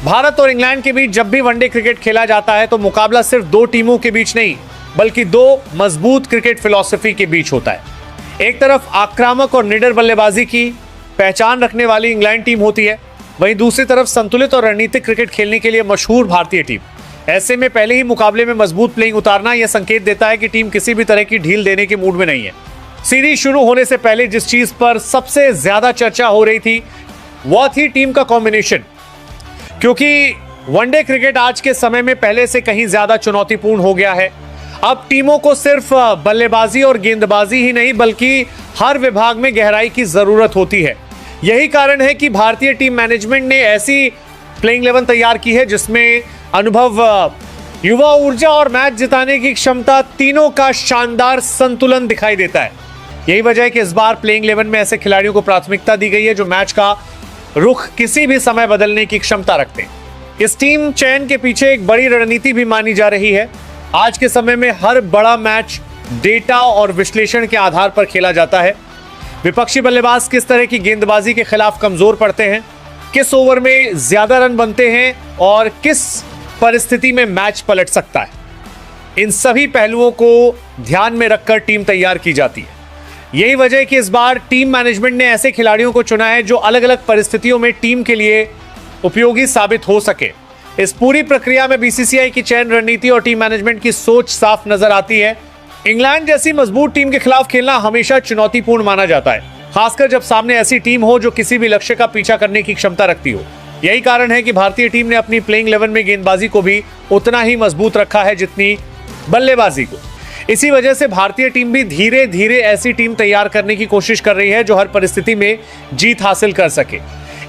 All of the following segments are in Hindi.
भारत और इंग्लैंड के बीच जब भी वनडे क्रिकेट खेला जाता है तो मुकाबला सिर्फ दो टीमों के बीच नहीं बल्कि दो मजबूत क्रिकेट फिलॉसफी के बीच होता है। एक तरफ आक्रामक और निडर बल्लेबाजी की पहचान रखने वाली इंग्लैंड टीम होती है, वहीं दूसरी तरफ संतुलित और रणनीतिक क्रिकेट खेलने के लिए मशहूर भारतीय टीम। ऐसे में पहले ही मुकाबले में मजबूत प्लेइंग उतारना यह संकेत देता है कि टीम किसी भी तरह की ढील देने के मूड में नहीं है। सीरीज शुरू होने से पहले जिस चीज पर सबसे ज्यादा चर्चा हो रही थी वह थी टीम का कॉम्बिनेशन, क्योंकि वनडे क्रिकेट आज के समय में पहले से कहीं ज्यादा चुनौतीपूर्ण हो गया है। अब टीमों को सिर्फ बल्लेबाजी और गेंदबाजी ही नहीं बल्कि हर विभाग में गहराई की जरूरत होती है। यही कारण है कि भारतीय टीम मैनेजमेंट ने ऐसी प्लेइंग 11 तैयार की है जिसमें अनुभव, युवा ऊर्जा और मैच जिताने की क्षमता, तीनों का शानदार संतुलन दिखाई देता है। यही वजह है कि इस बार प्लेइंग 11 में ऐसे खिलाड़ियों को प्राथमिकता दी गई है जो मैच का रुख किसी भी समय बदलने की क्षमता रखते हैं। इस टीम चयन के पीछे एक बड़ी रणनीति भी मानी जा रही है। आज के समय में हर बड़ा मैच डेटा और विश्लेषण के आधार पर खेला जाता है। विपक्षी बल्लेबाज किस तरह की गेंदबाजी के खिलाफ कमजोर पड़ते हैं, किस ओवर में ज्यादा रन बनते हैं और किस परिस्थिति में मैच पलट सकता है, इन सभी पहलुओं को ध्यान में रखकर टीम तैयार की जाती है। यही वजह है कि इस बार टीम मैनेजमेंट ने ऐसे खिलाड़ियों को चुना है जो अलग अलग परिस्थितियों में टीम के लिए उपयोगी साबित हो सके। इस पूरी प्रक्रिया में बीसीसीआई की चयन रणनीति और टीम मैनेजमेंट की सोच साफ नजर आती है। इंग्लैंड जैसी मजबूत टीम के खिलाफ खेलना हमेशा चुनौतीपूर्ण माना जाता है, खासकर जब सामने ऐसी टीम हो जो किसी भी लक्ष्य का पीछा करने की क्षमता रखती हो। यही कारण है कि भारतीय टीम ने अपनी प्लेइंग 11 में गेंदबाजी को भी उतना ही मजबूत रखा है जितनी बल्लेबाजी को। इसी वजह से भारतीय टीम भी धीरे धीरे ऐसी टीम तैयार करने की कोशिश कर रही है जो हर परिस्थिति में जीत हासिल कर सके।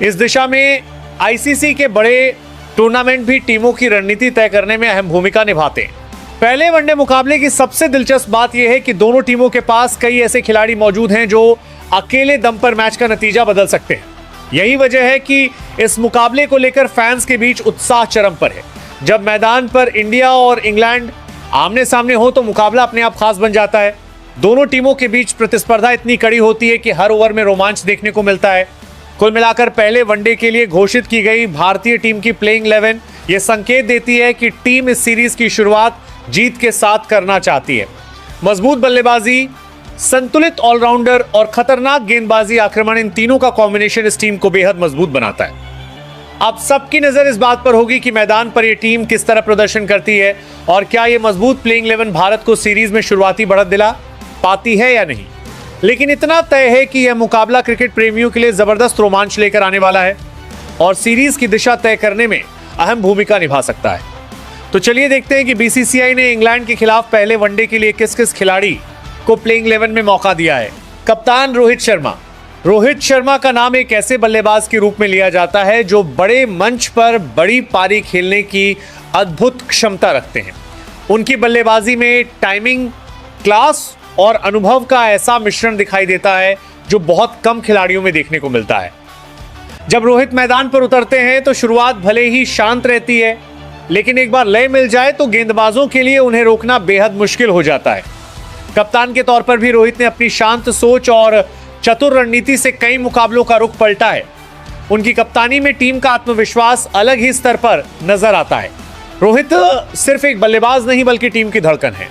इस दिशा में आईसीसी के बड़े टूर्नामेंट भी टीमों की रणनीति तय करने में अहम भूमिका निभाते हैं। पहले वनडे मुकाबले की सबसे दिलचस्प बात यह है कि दोनों टीमों के पास कई ऐसे खिलाड़ी मौजूद हैं जो अकेले दम पर मैच का नतीजा बदल सकते हैं। यही वजह है कि इस मुकाबले को लेकर फैंस के बीच उत्साह चरम पर है। जब मैदान पर इंडिया और इंग्लैंड आमने सामने हो तो मुकाबला अपने आप खास बन जाता है। दोनों टीमों के बीच प्रतिस्पर्धा इतनी कड़ी होती है कि हर ओवर में रोमांच देखने को मिलता है। कुल मिलाकर पहले वनडे के लिए घोषित की गई भारतीय टीम की प्लेइंग 11 यह संकेत देती है कि टीम इस सीरीज की शुरुआत जीत के साथ करना चाहती है। मजबूत बल्लेबाजी, संतुलित ऑलराउंडर और खतरनाक गेंदबाजी आक्रमण, इन तीनों का कॉम्बिनेशन इस टीम को बेहद मजबूत बनाता है। अब सबकी नजर इस बात पर होगी कि मैदान पर यह टीम किस तरह प्रदर्शन करती है और क्या यह मजबूत प्लेइंग 11 भारत को सीरीज में शुरुआती बढ़त दिला पाती है या नहीं। लेकिन इतना तय है कि यह मुकाबला क्रिकेट प्रेमियों के लिए जबरदस्त रोमांच लेकर आने वाला है और सीरीज की दिशा तय करने में अहम भूमिका निभा सकता है। तो चलिए देखते हैं कि बीसीसीआई ने इंग्लैंड के खिलाफ पहले वनडे के लिए किस किस खिलाड़ी को प्लेइंग 11 में मौका दिया है। कप्तान रोहित शर्मा। रोहित शर्मा का नाम एक ऐसे बल्लेबाज के रूप में लिया जाता है जो बड़े मंच पर बड़ी पारी खेलने की अद्भुत क्षमता रखते हैं। उनकी बल्लेबाजी में टाइमिंग, क्लास और अनुभव का ऐसा मिश्रण दिखाई देता है जो बहुत कम खिलाड़ियों में देखने को मिलता है। जब रोहित मैदान पर उतरते हैं तो शुरुआत भले ही शांत रहती है, लेकिन एक बार लय मिल जाए तो गेंदबाजों के लिए उन्हें रोकना बेहद मुश्किल हो जाता है। कप्तान के तौर पर भी रोहित ने अपनी शांत सोच और चतुर रणनीति से कई मुकाबलों का रुख पलटा है। उनकी कप्तानी में टीम का आत्मविश्वास अलग ही स्तर पर नजर आता है। रोहित सिर्फ एक बल्लेबाज नहीं बल्कि टीम की धड़कन है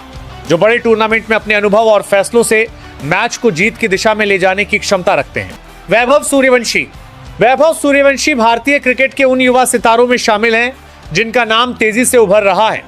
जो बड़े टूर्नामेंट में अपने अनुभव और फैसलों से मैच को जीत की दिशा में ले जाने की क्षमता रखते हैं। वैभव सूर्यवंशी। वैभव सूर्यवंशी भारतीय क्रिकेट के उन युवा सितारों में शामिल हैं जिनका नाम तेजी से उभर रहा है।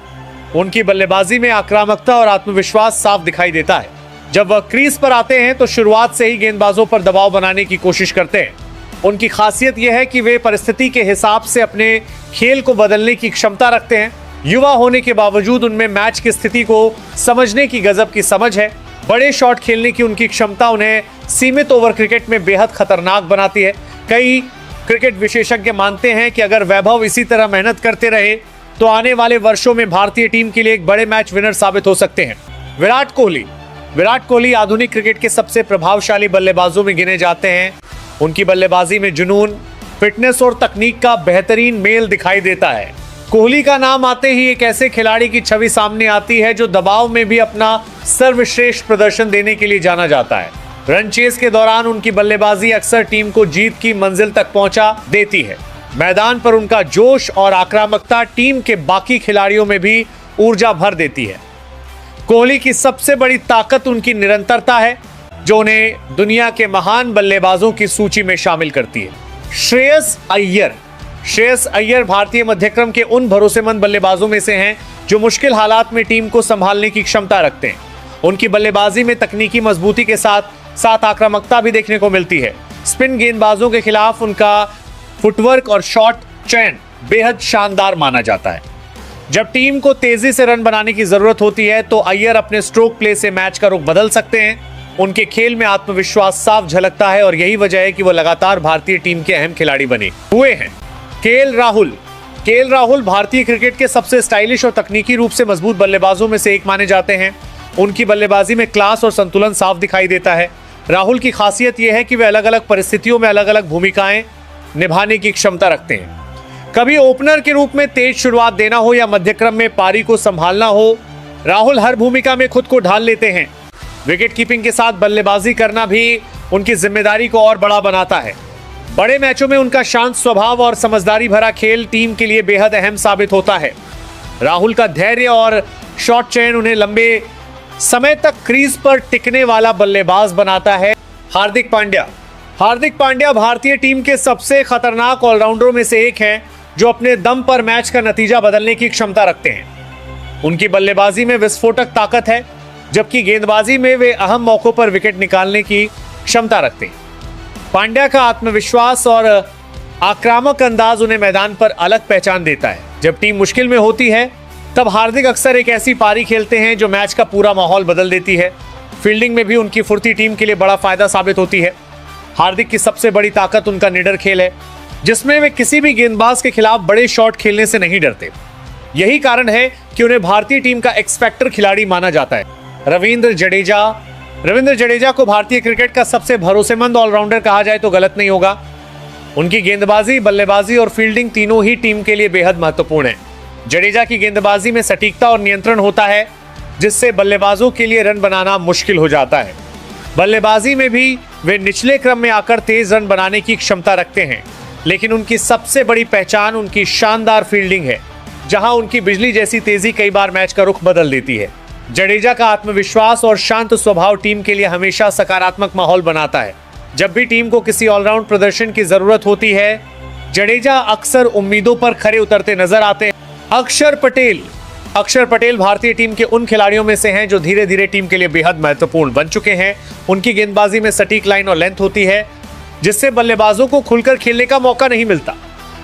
उनकी बल्लेबाजी में आक्रामकता और आत्मविश्वास साफ दिखाई देता है। जब वह क्रीज पर आते हैं तो शुरुआत से ही गेंदबाजों पर दबाव बनाने की कोशिश करते हैं। उनकी खासियत यह है कि वे परिस्थिति के हिसाब से अपने खेल को बदलने की क्षमता रखते हैं। युवा होने के बावजूद उनमें मैच की स्थिति को समझने की गजब की समझ है। बड़े शॉट खेलने की उनकी क्षमता उन्हें सीमित ओवर क्रिकेट में बेहद खतरनाक बनाती है। कई क्रिकेट विशेषज्ञ मानते हैं कि अगर वैभव इसी तरह मेहनत करते रहे तो आने वाले वर्षों में भारतीय टीम के लिए एक बड़े मैच विनर साबित हो सकते हैं। विराट कोहली। विराट कोहली आधुनिक क्रिकेट के सबसे प्रभावशाली बल्लेबाजों में गिने जाते हैं। उनकी बल्लेबाजी में जुनून, फिटनेस और तकनीक का बेहतरीन मेल दिखाई देता है। कोहली का नाम आते ही एक ऐसे खिलाड़ी की छवि सामने आती है जो दबाव में भी अपना सर्वश्रेष्ठ प्रदर्शन देने के लिए जाना जाता है। रन चेस के दौरान उनकी बल्लेबाजी अक्सर टीम को जीत की मंजिल तक पहुंचा देती है। मैदान पर उनका जोश और आक्रामकता टीम के बाकी खिलाड़ियों में भी ऊर्जा भर देती है। कोहली की सबसे बड़ी ताकत उनकी निरंतरता है, जो उन्हें दुनिया के महान बल्लेबाजों की सूची में शामिल करती है। श्रेयस अय्यर भारतीय मध्यक्रम के उन भरोसेमंद बल्लेबाजों में से हैं जो मुश्किल हालात में टीम को संभालने की क्षमता रखते हैं। उनकी बल्लेबाजी में तकनीकी मजबूती के साथ साथ आक्रामकता भी देखने को मिलती है। स्पिन गेंदबाजों के खिलाफ उनका फुटवर्क और शॉट चयन बेहद शानदार माना जाता है। जब टीम को तेजी से रन बनाने की जरूरत होती है तो अय्यर अपने स्ट्रोक प्ले से मैच का रुख बदल सकते हैं। उनके खेल में आत्मविश्वास साफ झलकता है और यही वजह है कि वो लगातार भारतीय टीम के अहम खिलाड़ी बने हुए हैं। केएल राहुल भारतीय क्रिकेट के सबसे स्टाइलिश और तकनीकी रूप से मजबूत बल्लेबाजों में से एक माने जाते हैं। उनकी बल्लेबाजी में क्लास और संतुलन साफ दिखाई देता है। राहुल की खासियत यह है कि वे अलग अलग परिस्थितियों में अलग अलग भूमिकाएं निभाने की क्षमता रखते हैं। कभी ओपनर के रूप में तेज शुरुआत देना हो या मध्यक्रम में पारी को संभालना हो, राहुल हर भूमिका में खुद को ढाल लेते हैं। विकेट कीपिंग के साथ बल्लेबाजी करना भी उनकी जिम्मेदारी को और बड़ा बनाता है। बड़े मैचों में उनका शांत स्वभाव और समझदारी भरा खेल टीम के लिए बेहद अहम साबित होता है। राहुल का धैर्य और शॉट चयन उन्हें लंबे समय तक क्रीज पर टिकने वाला बल्लेबाज बनाता है। हार्दिक पांड्या भारतीय टीम के सबसे खतरनाक ऑलराउंडरों में से एक हैं, जो अपने दम पर मैच का नतीजा बदलने की क्षमता रखते हैं। उनकी बल्लेबाजी में विस्फोटक ताकत है, जबकि गेंदबाजी में वे अहम मौकों पर विकेट निकालने की क्षमता रखते हैं। पांड्या का आत्मविश्वास और आक्रामक अंदाज उन्हें मैदान पर अलग पहचान देता है। जब टीम मुश्किल में होती है तब हार्दिक अक्सर एक ऐसी पारी खेलते हैं जो मैच का पूरा माहौल बदल देती है। फील्डिंग में भी उनकी फुर्ती टीम के लिए बड़ा फायदा साबित होती है। हार्दिक की सबसे बड़ी ताकत उनका निडर खेल है, जिसमें वे किसी भी गेंदबाज के खिलाफ बड़े शॉट खेलने से नहीं डरते। यही कारण है कि उन्हें भारतीय टीम का एक्स फैक्टर खिलाड़ी माना जाता है। रविंद्र जडेजा को भारतीय क्रिकेट का सबसे भरोसेमंद ऑलराउंडर कहा जाए तो गलत नहीं होगा। उनकी गेंदबाजी, बल्लेबाजी और फील्डिंग तीनों ही टीम के लिए बेहद महत्वपूर्ण है। जडेजा की गेंदबाजी में सटीकता और नियंत्रण होता है, जिससे बल्लेबाजों के लिए रन बनाना मुश्किल हो जाता है। बल्लेबाजी में भी वे निचले क्रम में आकर तेज रन बनाने की क्षमता रखते हैं, लेकिन उनकी सबसे बड़ी पहचान उनकी शानदार फील्डिंग है, जहां उनकी बिजली जैसी तेजी कई बार मैच का रुख बदल देती है। जडेजा का आत्मविश्वास और शांत स्वभाव टीम के लिए हमेशा सकारात्मक माहौल बनाता है। जब भी टीम को किसी ऑलराउंड प्रदर्शन की जरूरत होती है, जडेजा अक्सर उम्मीदों पर खरे उतरते नजर आते हैं। अक्षर पटेल भारतीय टीम के उन खिलाड़ियों में से हैं जो धीरे धीरे टीम के लिए बेहद महत्वपूर्ण बन चुके हैं। उनकी गेंदबाजी में सटीक लाइन और लेंथ होती है, जिससे बल्लेबाजों को खुलकर खेलने का मौका नहीं मिलता।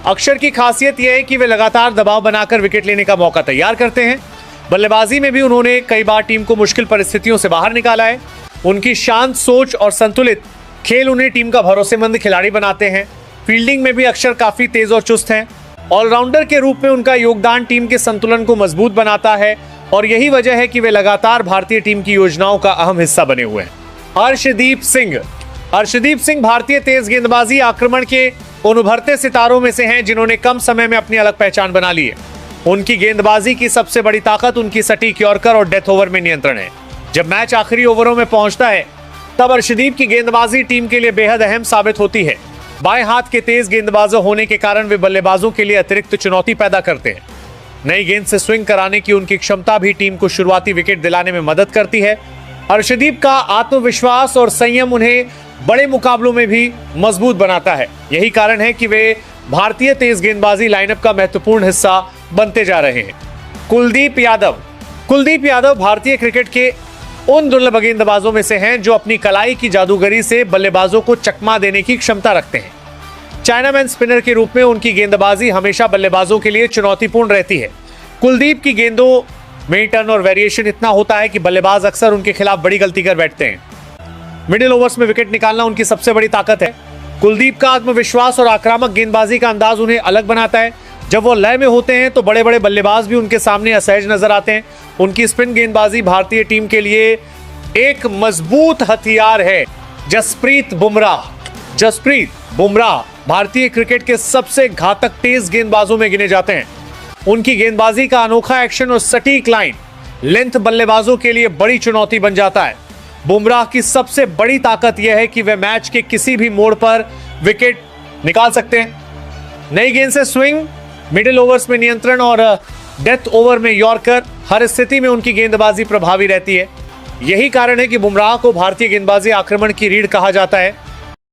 अक्षर की खासियत यह है कि वे लगातार दबाव बनाकर विकेट लेने का मौका तैयार करते हैं। बल्लेबाजी में भी उन्होंने कई बार टीम को मुश्किल परिस्थितियों से बाहर निकाला है। उनकी शांत सोच और संतुलित खेल उन्हें टीम का भरोसेमंद खिलाड़ी बनाते हैं। फील्डिंग में भी अक्षर काफी तेज और चुस्त हैं। ऑलराउंडर के रूप में उनका योगदान टीम के संतुलन को मजबूत बनाता है और यही वजह है कि वे लगातार भारतीय टीम की योजनाओं का अहम हिस्सा बने हुए हैं। अर्शदीप सिंह भारतीय तेज गेंदबाजी आक्रमण के उन उभरते सितारों में से हैं जिन्होंने कम समय में अपनी अलग पहचान बना ली है। उनकी गेंदबाजी की सबसे बड़ी ताकत उनकी सटीक यॉर्कर और डेथ ओवर में नियंत्रण है। जब मैच आखिरी ओवरों में पहुंचता है तब अर्शदीप की गेंदबाजी टीम के लिए बेहद अहम साबित होती है। बाएं हाथ के तेज गेंदबाज होने के कारण वे बल्लेबाजों के लिए अतिरिक्त चुनौती पैदा करते हैं। नई गेंद से स्विंग कराने की उनकी क्षमता भी टीम को शुरुआती विकेट दिलाने में मदद करती है। अर्शदीप का आत्मविश्वास और संयम उन्हें बड़े मुकाबलों में भी मजबूत बनाता है। यही कारण है कि वे भारतीय तेज गेंदबाजी लाइनअप का महत्वपूर्ण हिस्सा बनते जा रहे हैं। कुलदीप यादव भारतीय क्रिकेट के उन दुर्लभ गेंदबाजों में से हैं जो अपनी कलाई की जादूगरी से बल्लेबाजों को चकमा देने की क्षमता रखते हैं। चाइनामैन स्पिनर के रूप में उनकी गेंदबाजी हमेशा बल्लेबाजों के लिए चुनौतीपूर्ण रहती है। कुलदीप की गेंदों में टर्न और वेरिएशन इतना होता है कि बल्लेबाज अक्सर उनके खिलाफ बड़ी गलती कर बैठते हैं। मिडिल ओवर्स में विकेट निकालना उनकी सबसे बड़ी ताकत है। कुलदीप का आत्मविश्वास और आक्रामक गेंदबाजी का अंदाज उन्हें अलग बनाता है। जब वो लय में होते हैं तो बड़े बड़े बल्लेबाज भी उनके सामने असहज नजर आते हैं। उनकी स्पिन गेंदबाजी भारतीय टीम के लिए एक मजबूत हथियार है। जसप्रीत बुमराह भारतीय क्रिकेट के सबसे घातक तेज गेंदबाजों में गिने जाते हैं। उनकी गेंदबाजी का अनोखा एक्शन और सटीक लाइन लेंथ बल्लेबाजों के लिए बड़ी चुनौती बन जाता है। बुमराह की सबसे बड़ी ताकत यह है कि वे मैच के किसी भी मोड़ पर विकेट निकाल सकते हैं। नई गेंद से स्विंग, मिडिल ओवर्स में नियंत्रण और डेथ ओवर में यॉर्कर, हर स्थिति में उनकी गेंदबाजी प्रभावी रहती है। यही कारण है कि बुमराह को भारतीय गेंदबाजी आक्रमण की रीढ़ कहा जाता है।